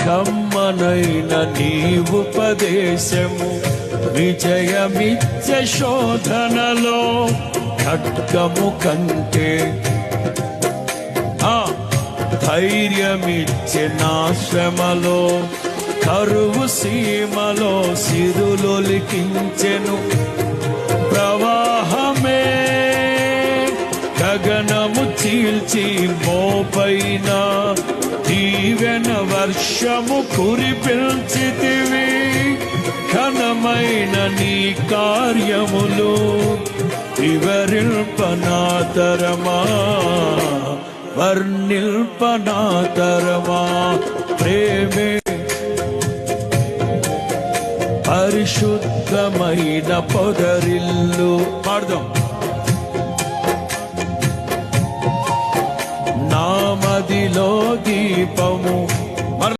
కమ్మనైన నీ ఉపదేశము విజయమిచ్చే శోధనలో ఖడ్గము కంటే ధైర్యమిచ్చే నా శ్రమలో కరువు సీమలో సిరులొలికించెను ప్రవాహమే గగనము చీల్చి మోపైన దీవెన వర్షము కురిపిల్చితివి ఘనమైన నీ కార్యములు వివరింపనాతరమా వర్ణిల్పనాతరమా ప్రేమే పరిశుద్ధమైన పొదరిల్లు పాడదాం నామదిలో దీపము